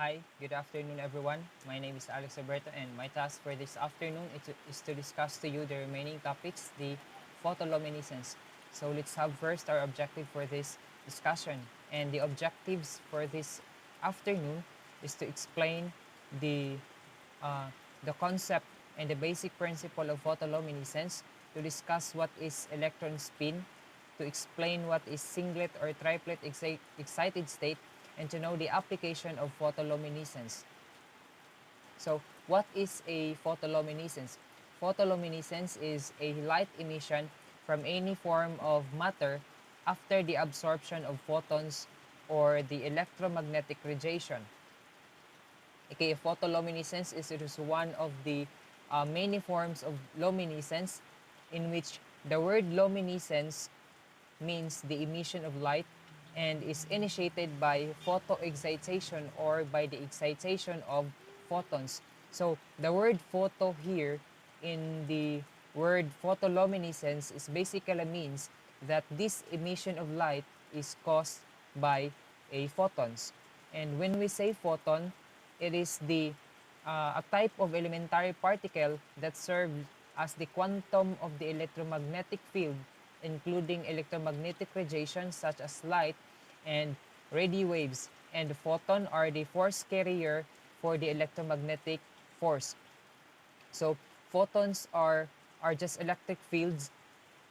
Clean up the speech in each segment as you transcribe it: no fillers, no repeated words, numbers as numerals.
Hi, good afternoon everyone. My name is Alex Alberto and my task for this afternoon is to discuss to you the remaining topics, the photoluminescence. So let's have first our objective for this discussion. And the objectives for this afternoon is to explain the, uh, the concept and the basic principle of photoluminescence, to discuss what is electron spin, to explain what is singlet or triplet excited state, and to know the application of photoluminescence. So, what is a photoluminescence? Photoluminescence is a light emission from any form of matter after the absorption of photons or the electromagnetic radiation. Okay, photoluminescence is one of the many forms of luminescence, in which the word luminescence means the emission of light and is initiated by photoexcitation or by the excitation of photons. So the word photo here in the word photoluminescence is basically means that this emission of light is caused by a photons. And when we say photon, it is a type of elementary particle that serves as the quantum of the electromagnetic field, including electromagnetic radiation such as light and radio waves, and the photon are the force carrier for the electromagnetic force. So photons are just electric fields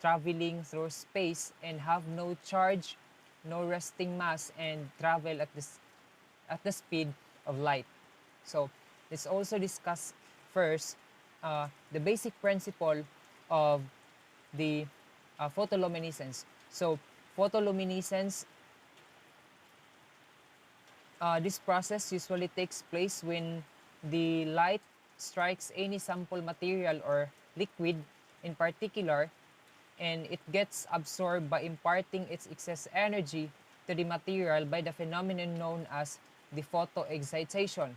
traveling through space and have no charge, no resting mass, and travel at the speed of light. So let's also discuss first the basic principle of the photoluminescence. So photoluminescence, this process usually takes place when the light strikes any sample material or liquid in particular, and it gets absorbed by imparting its excess energy to the material by the phenomenon known as the photoexcitation.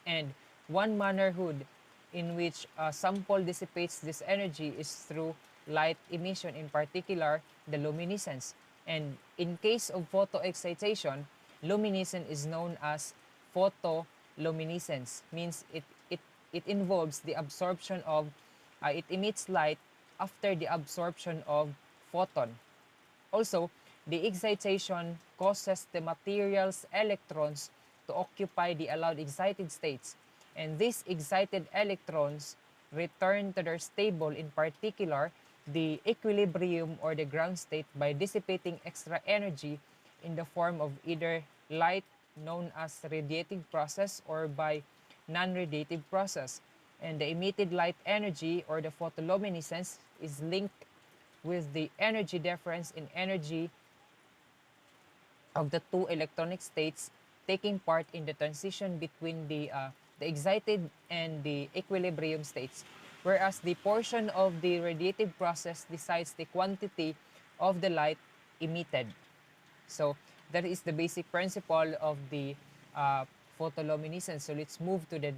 And one mannerhood in which a sample dissipates this energy is through light emission, in particular the luminescence. And in case of photoexcitation, luminescence is known as photoluminescence, means it involves the absorption of, it emits light after the absorption of photon. Also, the excitation causes the material's electrons to occupy the allowed excited states, and these excited electrons return to their stable, in particular the equilibrium or the ground state, by dissipating extra energy in the form of either light, known as radiative process, or by non-radiative process. And the emitted light energy or the photoluminescence is linked with the energy difference in energy of the two electronic states taking part in the transition between the excited and the equilibrium states, whereas the portion of the radiative process decides the quantity of the light emitted. So that is the basic principle of the photoluminescence. So let's move to the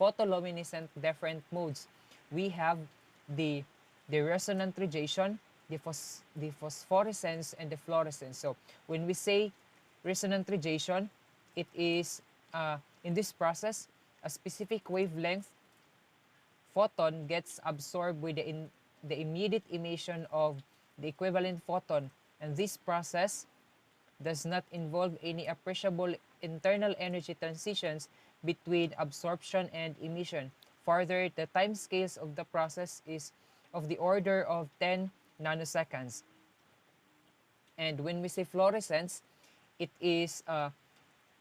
photoluminescent different modes. We have the resonant radiation, the phosphorescence, and the fluorescence. So when we say resonant radiation, it is in this process a specific wavelength photon gets absorbed with the immediate emission of the equivalent photon, and this process does not involve any appreciable internal energy transitions between absorption and emission. Further, the time scales of the process is of the order of 10 nanoseconds. And when we say fluorescence, it is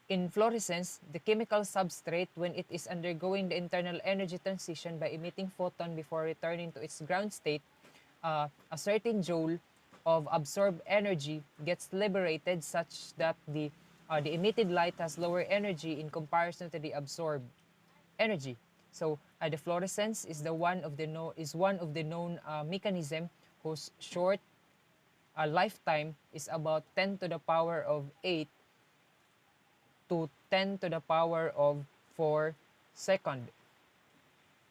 in fluorescence, the chemical substrate, when it is undergoing the internal energy transition by emitting photon before returning to its ground state, a certain joule of absorbed energy gets liberated, such that the emitted light has lower energy in comparison to the absorbed energy. So the fluorescence is one of the known mechanism whose short lifetime is about 10 to the power of 8 to 10 to the power of 4 second.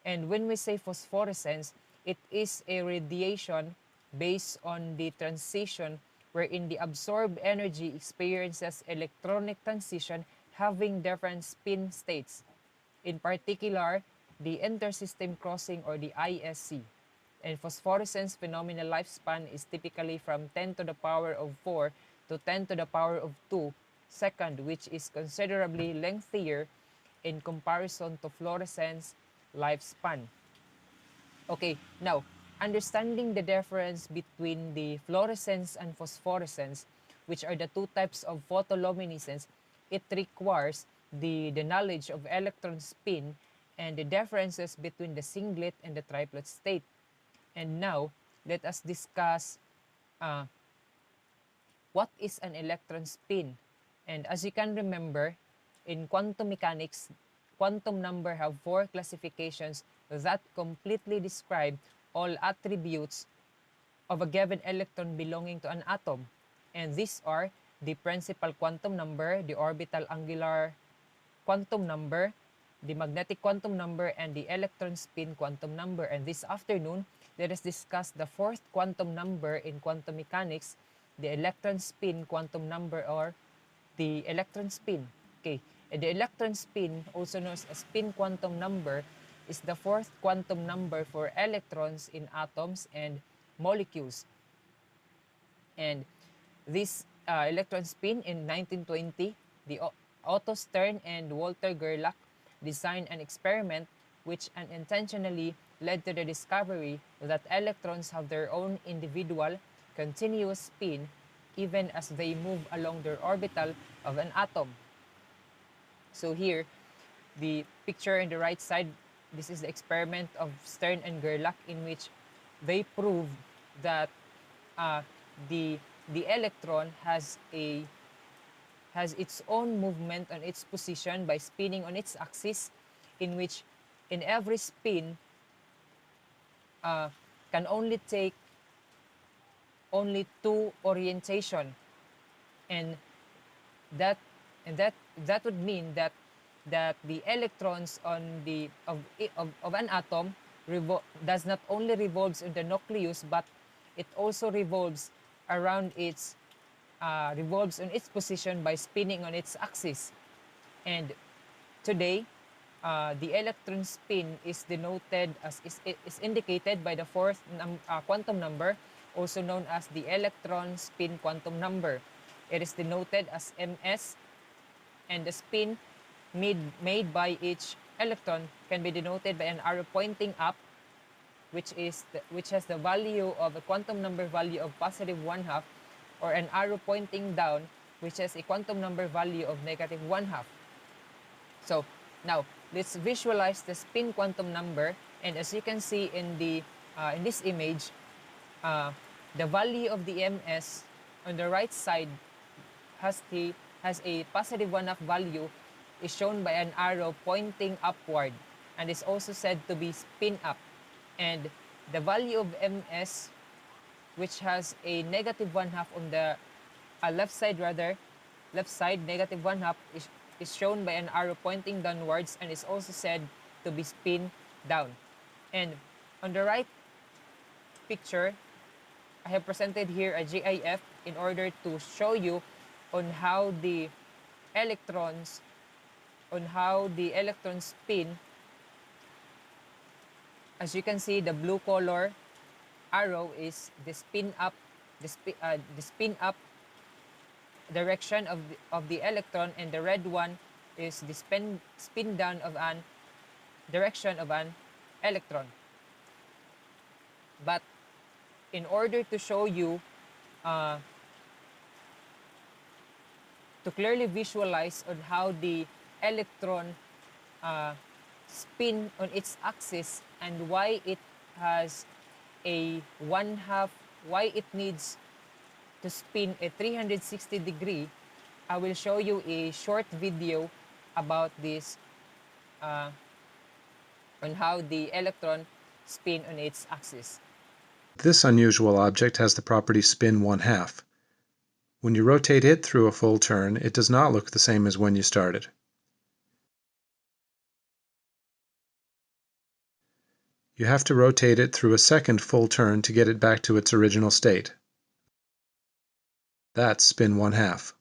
And when we say phosphorescence, it is a radiation based on the transition wherein the absorbed energy experiences electronic transition having different spin states, in particular the intersystem crossing or the ISC. And phosphorescence phenomenal lifespan is typically from 10 to the power of 4 to 10 to the power of 2 second, which is considerably lengthier in comparison to fluorescence lifespan. Okay, now, understanding the difference between the fluorescence and phosphorescence, which are the two types of photoluminescence, it requires the knowledge of electron spin and the differences between the singlet and the triplet state. And now, let us discuss what is an electron spin. And as you can remember, in quantum mechanics, quantum number have 4 classifications that completely describe all attributes of a given electron belonging to an atom. And these are the principal quantum number, the orbital angular quantum number, the magnetic quantum number, and the electron spin quantum number. And this afternoon, let us discuss the 4th quantum number in quantum mechanics, the electron spin quantum number, or the electron spin. Okay, and the electron spin, also known as spin quantum number, is the 4th quantum number for electrons in atoms and molecules. And this electron spin in 1920, the Otto Stern and Walter Gerlach designed an experiment which unintentionally led to the discovery that electrons have their own individual continuous spin even as they move along their orbital of an atom. So here, the picture on the right side, this is the experiment of Stern and Gerlach, in which they proved that the electron has its own movement on its position by spinning on its axis, in which in every spin can only take only 2 orientation, and that would mean that the electrons on the of an atom does not only revolves in the nucleus, but it also revolves around its revolves on its position by spinning on its axis. And today, the electron spin is denoted as is indicated by the 4th quantum number, also known as the electron spin quantum number. It is denoted as ms, and the spin made by each electron can be denoted by an arrow pointing up, which has the value of a quantum number value of +1/2, or an arrow pointing down, which has a quantum number value of -1/2. So now let's visualize the spin quantum number, and as you can see in this image, the value of the ms on the right side has a +1/2 value, is shown by an arrow pointing upward, and is also said to be spin up. And the value of ms, which has a -1/2 on the left side, -1/2, is shown by an arrow pointing downwards, and is also said to be spin down. And on the right picture, I have presented here a GIF in order to show you on how the electrons spin. As you can see, the blue color arrow is the spin up, direction of the electron, and the red one is the spin down of an direction of an electron. But in order to show you, to clearly visualize on how the electron spin on its axis, and why it has a 1/2, why it needs to spin a 360 degree, I will show you a short video about this, on how the electron spin on its axis. This unusual object has the property spin 1/2. When you rotate it through a full turn, it does not look the same as when you started. You have to rotate it through a second full turn to get it back to its original state. That's spin 1/2.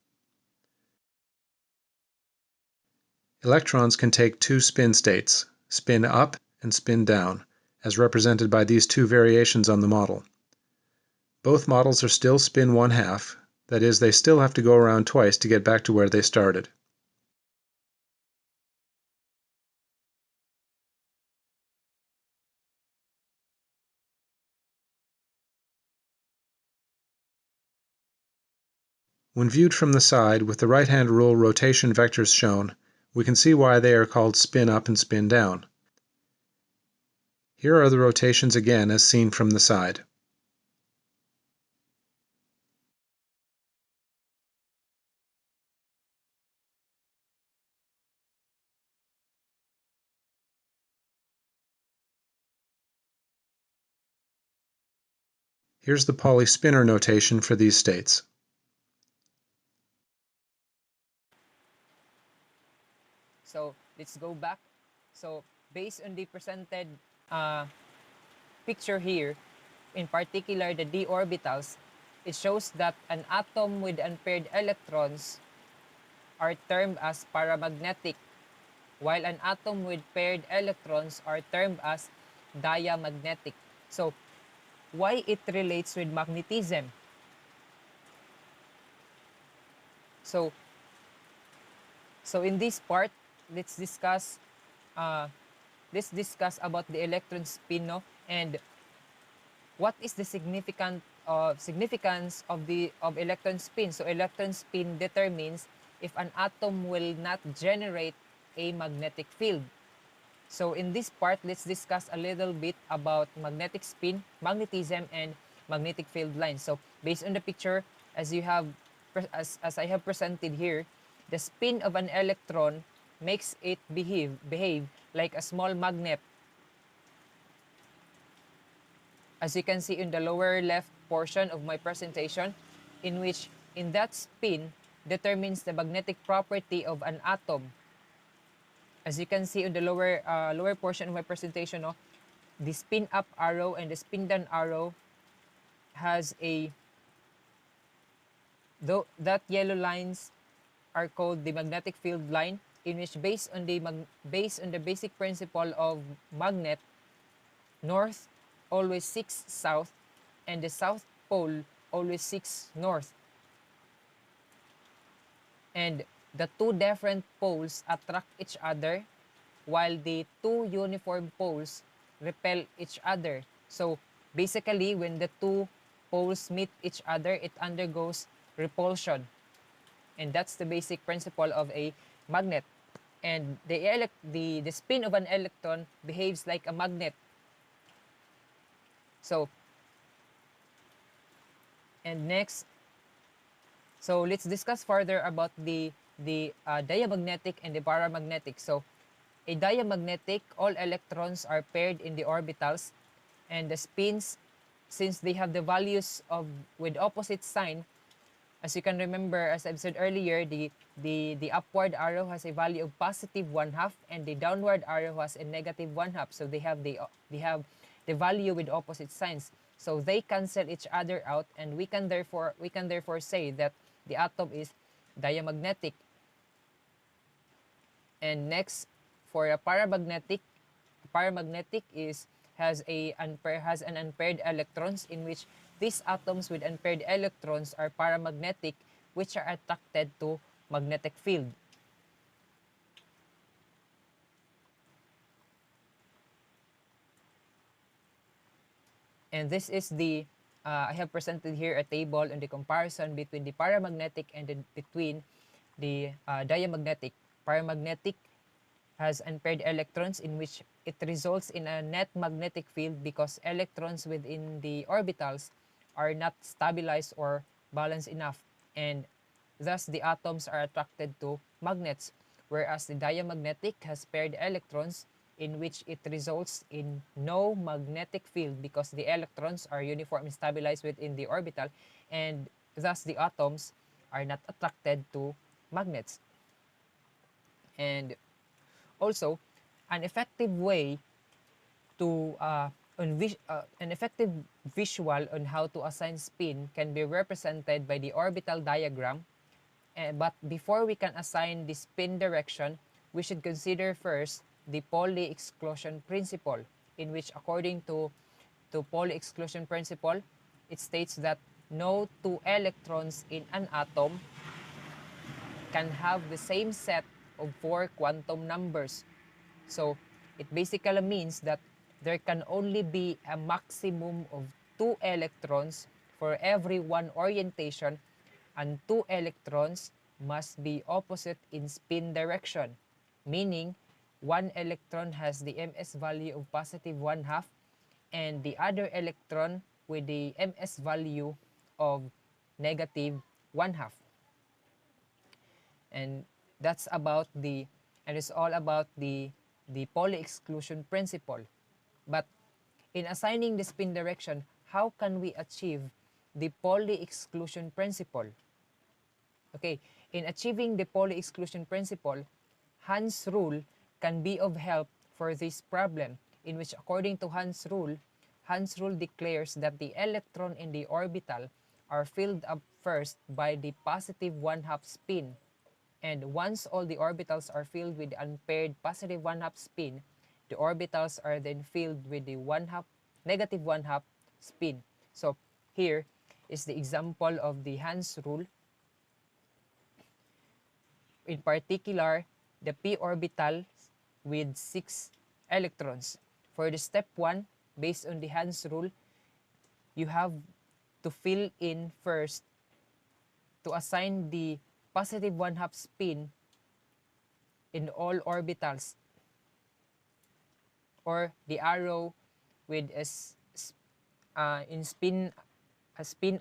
Electrons can take two spin states, spin up and spin down, as represented by these two variations on the model. Both models are still spin 1/2, that is, they still have to go around twice to get back to where they started. When viewed from the side with the right-hand rule rotation vectors shown, we can see why they are called spin up and spin down. Here are the rotations again as seen from the side. Here's the Pauli spinor notation for these states. So let's go back. So based on the presented picture here, in particular the d orbitals, it shows that an atom with unpaired electrons are termed as paramagnetic, while an atom with paired electrons are termed as diamagnetic. So why it relates with magnetism? So in this part, let's discuss about the electron spin, no? And what is the significance of electron spin? So electron spin determines if an atom will not generate a magnetic field. So in this part, let's discuss a little bit about magnetic spin, magnetism, and magnetic field lines. So based on the picture, as I have presented here, the spin of an electron makes it behave like a small magnet. As you can see in the lower left portion of my presentation, in which in that spin determines the magnetic property of an atom. As you can see in the lower portion of my presentation, no, the spin up arrow and the spin down arrow has that yellow lines are called the magnetic field line, in which based on the basic principle of magnet, north always seeks south and the south pole always seeks north. And the two different poles attract each other while the two uniform poles repel each other. So basically, when the two poles meet each other, it undergoes repulsion. And that's the basic principle of a magnet. And the spin of an electron behaves like a magnet. So, and next, so let's discuss further about the diamagnetic and the paramagnetic. So a diamagnetic, all electrons are paired in the orbitals, and the spins, since they have the values with opposite sign, as you can remember, as I've said earlier, the upward arrow has a value of positive 1/2 and the downward arrow has a negative 1/2. So they have the value with opposite signs. So they cancel each other out, and we can therefore say that the atom is diamagnetic. And next, for a paramagnetic has an unpaired electrons, in which these atoms with unpaired electrons are paramagnetic, which are attracted to magnetic field. And this is I have presented here a table on the comparison between the paramagnetic and between the diamagnetic. Paramagnetic has unpaired electrons, in which it results in a net magnetic field because electrons within the orbitals are not stabilized or balanced enough, and thus the atoms are attracted to magnets, whereas the diamagnetic has paired electrons, in which it results in no magnetic field because the electrons are uniformly stabilized within the orbital, and thus the atoms are not attracted to magnets. And also, an effective way to an effective visual on how to assign spin can be represented by the orbital diagram. But before we can assign the spin direction, we should consider first the Pauli exclusion principle, in which according to Pauli exclusion principle, it states that no two electrons in an atom can have the same set of 4 quantum numbers. So it basically means that there can only be a maximum of 2 electrons for every one orientation, and 2 electrons must be opposite in spin direction, meaning one electron has the ms value of positive 1/2 and the other electron with the ms value of negative 1/2. And that's about it's all about the Pauli exclusion principle. But in assigning the spin direction, how can we achieve the Pauli exclusion principle? Okay, in achieving the Pauli exclusion principle, Hans' rule can be of help for this problem, in which according to Hans' rule declares that the electron in the orbital are filled up first by the positive 1/2 spin. And once all the orbitals are filled with the unpaired positive 1/2 spin, the orbitals are then filled with the negative 1/2 spin. So here is the example of the Hans rule. In particular, the p orbital with 6 electrons. For the step 1, based on the Hans rule, you have to fill in first to assign the positive 1/2 spin in all orbitals, or the arrow with a spin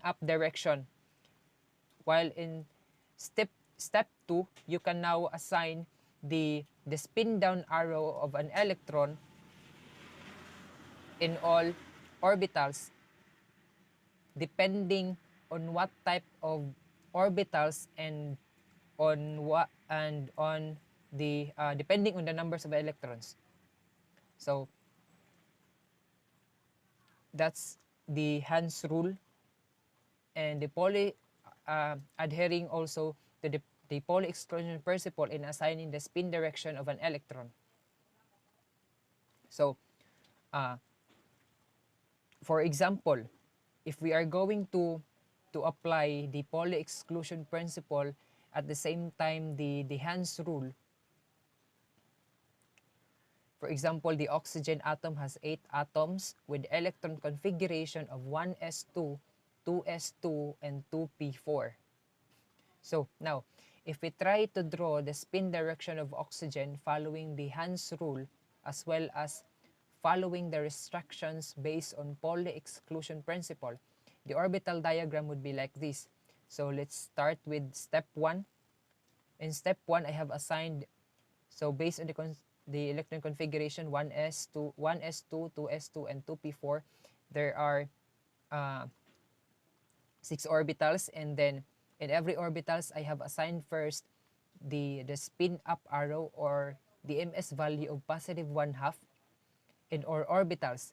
up direction. While in step 2, you can now assign the spin down arrow of an electron in all orbitals, depending on what type of orbitals and depending on the numbers of electrons. So that's the Hans rule, and the Pauli adhering also to the Pauli exclusion principle in assigning the spin direction of an electron. So for example, if we are going to apply the Pauli exclusion principle at the same time the Hans rule, for example, the oxygen atom has 8 atoms with electron configuration of 1s2, 2s2, and 2p4. So now, if we try to draw the spin direction of oxygen following the Hans rule, as well as following the restrictions based on Pauli exclusion principle, the orbital diagram would be like this. So let's start with step 1. In step 1, I have assigned, so based on the electron configuration 1s2, 2s2, and 2p4, there are 6 orbitals, and then in every orbitals I have assigned first the spin up arrow, or the ms value of positive 1/2 in all orbitals.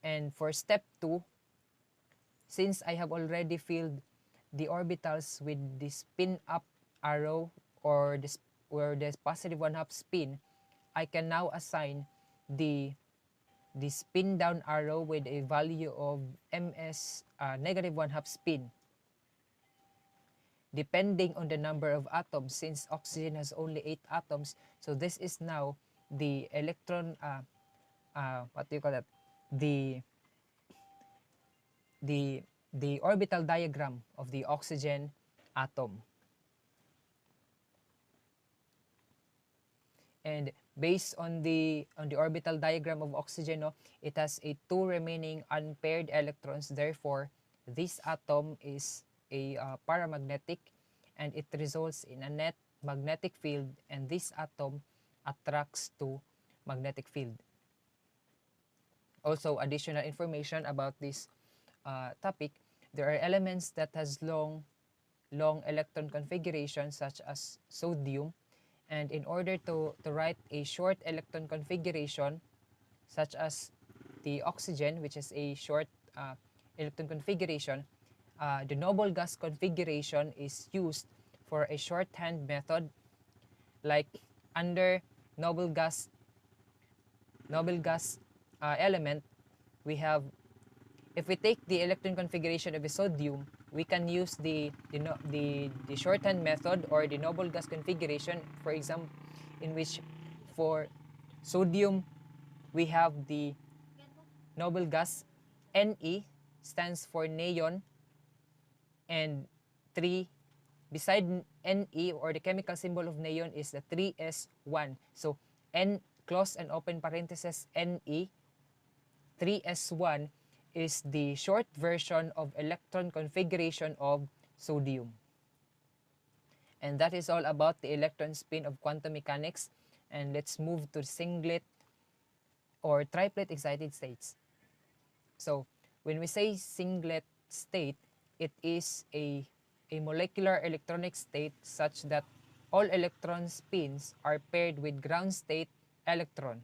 And for step 2, since I have already filled the orbitals with the spin up arrow, or the positive 1/2 spin, I can now assign the spin down arrow with a value of ms negative 1/2 spin, depending on the number of atoms. Since oxygen has only 8 atoms, so this is now the electron what do you call that, the orbital diagram of the oxygen atom. And based on the orbital diagram of oxygen, it has 2 remaining unpaired electrons. Therefore, this atom is a paramagnetic, and it results in a net magnetic field, and this atom attracts to magnetic field. Also, additional information about this topic: there are elements that has long electron configuration, such as sodium, and in order to write a short electron configuration such as the oxygen, which is a short electron configuration, the noble gas configuration is used for a shorthand method, like under noble gas element, we have, if we take the electron configuration of a sodium, we can use the shorthand method or the noble gas configuration, for example, in which for sodium we have the noble gas Ne stands for neon, and 3 beside Ne, or the chemical symbol of neon, is the 3s1. So N close and open parenthesis Ne 3s1 is the short version of electron configuration of sodium. And that is all about the electron spin of quantum mechanics. And let's move to singlet or triplet excited states. So when we say singlet state, it is a molecular electronic state such that all electron spins are paired with ground state electron.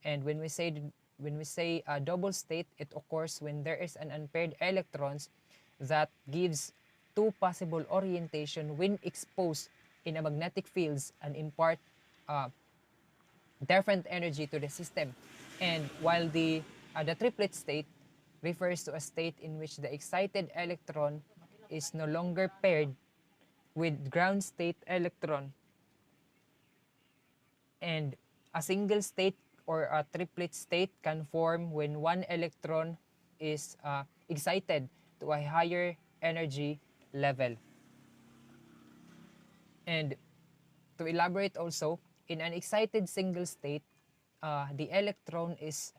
And when we say a double state, it occurs when there is an unpaired electrons that gives two possible orientation when exposed in a magnetic fields and impart different energy to the system. And while the triplet state refers to a state in which the excited electron is no longer paired with ground state electron, and a single state or a triplet state can form when one electron is excited to a higher energy level. And to elaborate also, in an excited single state, the electron is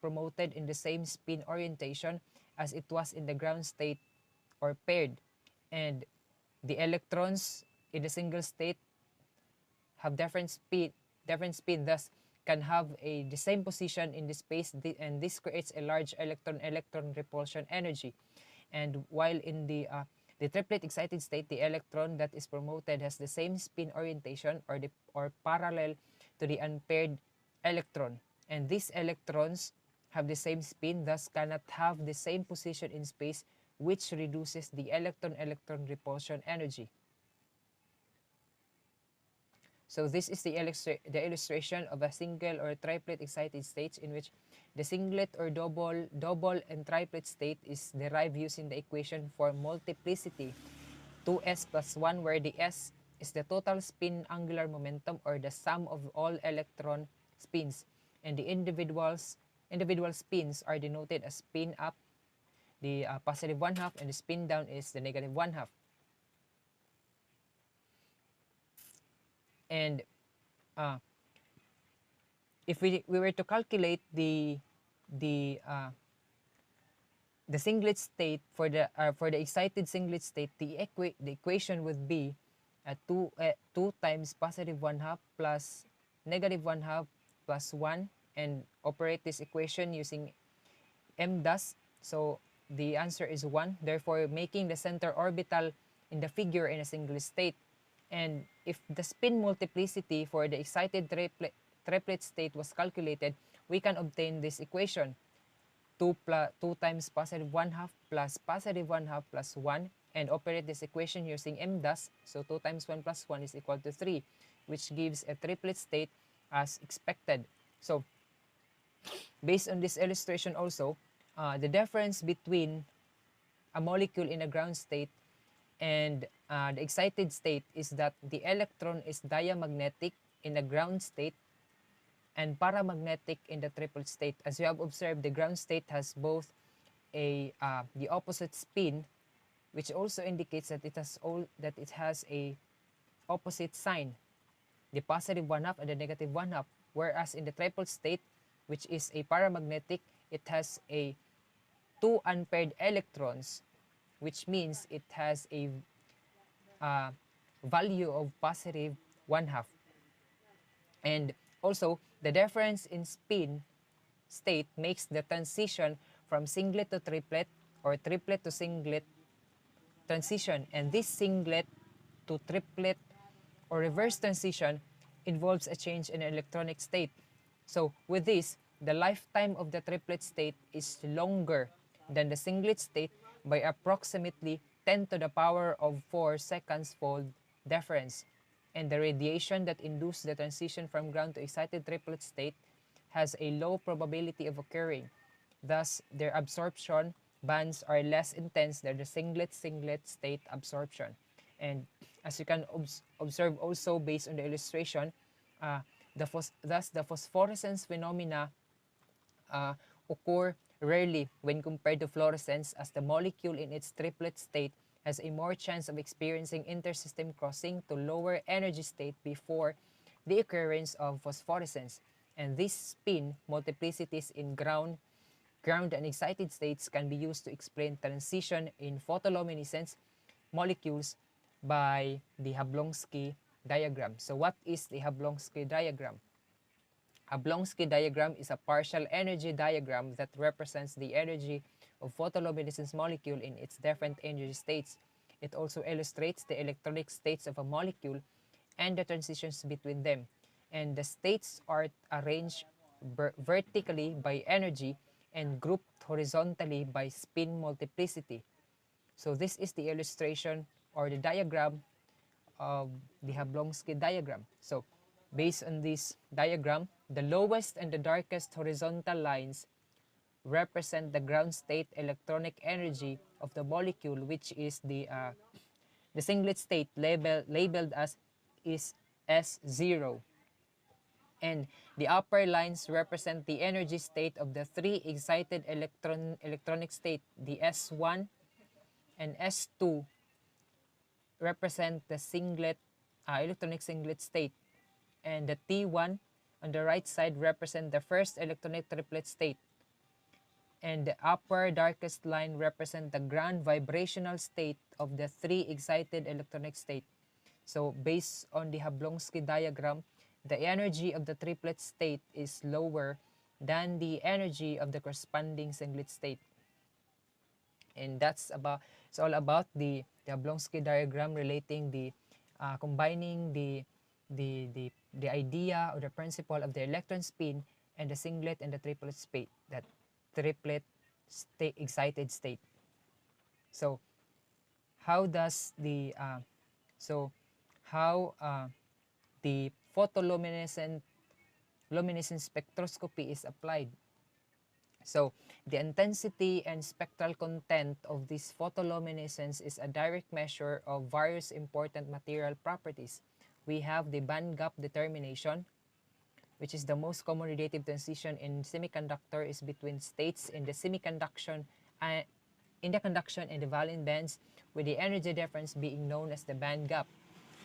promoted in the same spin orientation as it was in the ground state or paired, and the electrons in the single state have different spin, thus can have the same position in the space, and this creates a large electron repulsion energy. And while in the triplet excited state, the electron that is promoted has the same spin orientation or parallel to the unpaired electron, and these electrons have the same spin, thus cannot have the same position in space, which reduces the electron repulsion energy. So this is the illustration of a single or triplet excited states, in which the singlet or double and triplet state is derived using the equation for multiplicity 2s plus 1, where the s is the total spin angular momentum or the sum of all electron spins, and the individual spins are denoted as spin up, the positive 1/2, and the spin down is the negative 1/2. And if we were to calculate the singlet state for the excited singlet state, the equation would be 2 times positive 1/2 plus negative 1/2 plus 1, and operate this equation using m thus. So the answer is 1, therefore making the center orbital in the figure in a single state. And if the spin multiplicity for the excited triplet state was calculated, we can obtain this equation: 2 times positive 1/2 plus positive 1/2 plus 1, and operate this equation using m thus. So 2 times 1 plus 1 is equal to 3, which gives a triplet state as expected. So based on this illustration also, the difference between a molecule in a ground state and the excited state is that the electron is diamagnetic in the ground state and paramagnetic in the triplet state. As you have observed, the ground state has both the opposite spin, which also indicates that it has a opposite sign, the positive 1/2 and the negative 1/2. Whereas in the triplet state, which is a paramagnetic, it has a 2 unpaired electrons, which means it has a value of positive 1/2. And also, the difference in spin state makes the transition from singlet to triplet or triplet to singlet transition. And this singlet to triplet or reverse transition involves a change in electronic state. So with this, the lifetime of the triplet state is longer than the singlet state by approximately 10 to the power of 4 seconds fold difference. and the radiation that induced the transition from ground to excited triplet state has a low probability of occurring. Thus, their absorption bands are less intense than the singlet state absorption. And as you can observe also based on the illustration, thus the phosphorescence phenomena occur rarely when compared to fluorescence, as the molecule in its triplet state has a more chance of experiencing intersystem crossing to lower energy state before the occurrence of phosphorescence. And these spin multiplicities in ground and excited states can be used to explain transition in photoluminescence molecules by the Jablonski diagram. So what is the Jablonski diagram? Jablonski diagram is a partial energy diagram that represents the energy of photoluminescence molecule in its different energy states. It also illustrates the electronic states of a molecule and the transitions between them. And the states are arranged vertically by energy and grouped horizontally by spin multiplicity. So this is the illustration or the diagram of the Jablonski diagram. So based on this diagram, the lowest and the darkest horizontal lines represent the ground state electronic energy of the molecule, which is the singlet state labeled as is S0. And the upper lines represent the energy state of the three excited electronic state. The S1 and S2 represent the electronic singlet state, and the T1 on the right side represent the first electronic triplet state, and the upper darkest line represent the ground vibrational state of the three excited electronic state. So based on the Jablonski diagram, the energy of the triplet state is lower than the energy of the corresponding singlet state. And it's all about the Jablonski diagram relating the combining the idea or the principle of the electron spin and the singlet and the triplet state, that triplet state excited state. So how does the the photoluminescence spectroscopy is applied? So the intensity and spectral content of this photoluminescence is a direct measure of various important material properties. We have the band gap determination, which is the most common radiative transition in semiconductor is between states in the conduction and the valence bands, with the energy difference being known as the band gap.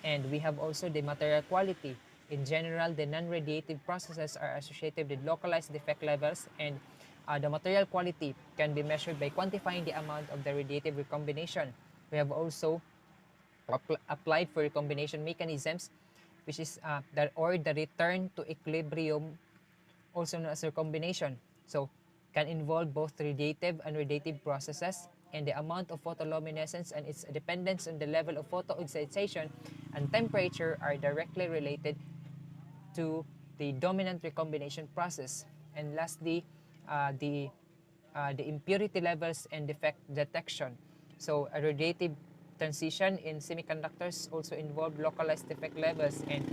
And we have also the material quality. In general, the non-radiative processes are associated with localized defect levels, and the material quality can be measured by quantifying the amount of the radiative recombination. We have also applied for recombination mechanisms, which is the return to equilibrium, also known as recombination. So can involve both radiative and radiative processes, and the amount of photoluminescence and its dependence on the level of photoexcitation and temperature are directly related to the dominant recombination process. And lastly, the impurity levels and defect detection. So a radiative transition in semiconductors also involve localized defect levels, and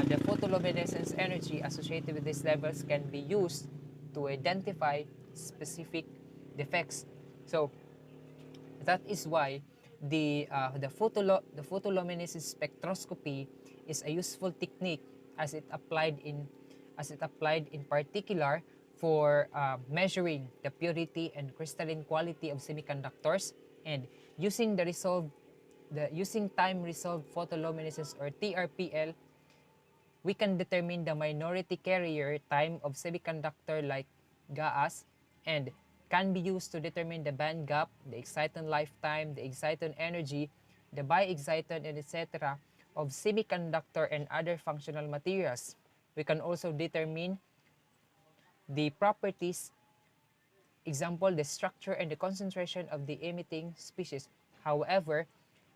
the photoluminescence energy associated with these levels can be used to identify specific defects. So that is why the photoluminescence spectroscopy is a useful technique as it applied in particular for measuring the purity and crystalline quality of semiconductors, and using time resolved photoluminescence or TRPL, we can determine the minority carrier time of semiconductor like GAAs, and can be used to determine the band gap, the exciton lifetime, the exciton energy, the bi-exciton, and etc. of semiconductor and other functional materials. We can also determine the properties, example, the structure and the concentration of the emitting species. However,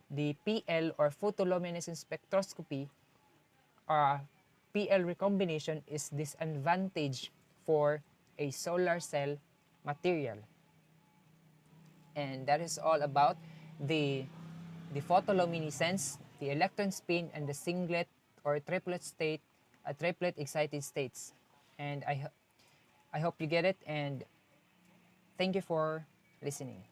the PL or photoluminescence spectroscopy PL recombination is disadvantage for a solar cell material. And that is all about the photoluminescence, the electron spin and the singlet or triplet state, triplet excited states. And I hope you get it, and thank you for listening.